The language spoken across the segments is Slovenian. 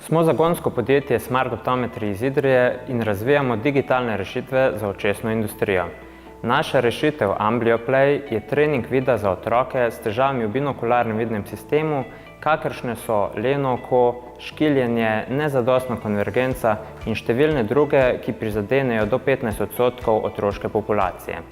Smo zagonsko podjetje Smart Optometry iz Idrije in razvijamo digitalne rešitve za očesno industrijo. Naša rešitev AmblioPlay je trening vida za otroke s težavami v binokularnem vidnem sistemu, kakršne so leno oko, škiljenje, nezadostna konvergenca in številne druge, ki prizadenejo do 15% otroške populacije.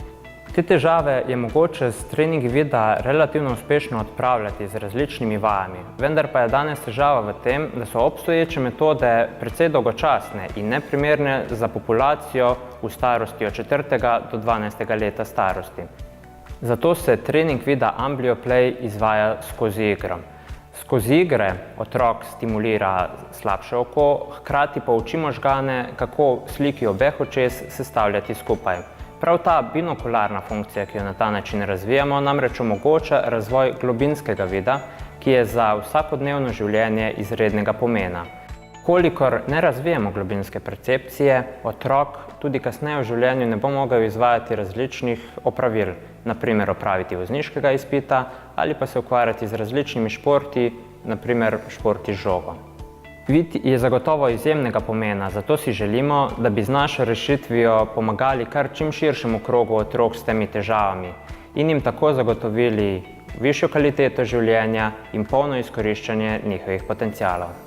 Te težave je mogoče s treningi vida relativno uspešno odpravljati z različnimi vajami, vendar pa je danes težava v tem, da so obstoječe metode precej dolgočasne in neprimerne za populacijo v starosti od 4. do 12. leta starosti. Zato se trening vida AmblioPlay izvaja skozi igro. Skozi igre otrok stimulira slabše oko, hkrati pa uči možgane, kako sliki obeh očes sestavljati skupaj. Prav ta binokularna funkcija, ki jo na ta način razvijamo, namreč omogoča razvoj globinskega vida, ki je za vsakodnevno življenje izrednega pomena. Kolikor ne razvijamo globinske percepcije, otrok tudi kasneje v življenju ne bo mogel izvajati različnih opravil, naprimer opraviti vozniškega izpita ali pa se ukvarjati z različnimi športi, naprimer športi z žogo. Vid je zagotovo izjemnega pomena, zato si želimo, da bi z našo rešitvijo pomagali kar čim širšemu krogu otrok s temi težavami in jim tako zagotovili višjo kvaliteto življenja in polno izkoriščanje njihovih potencialov.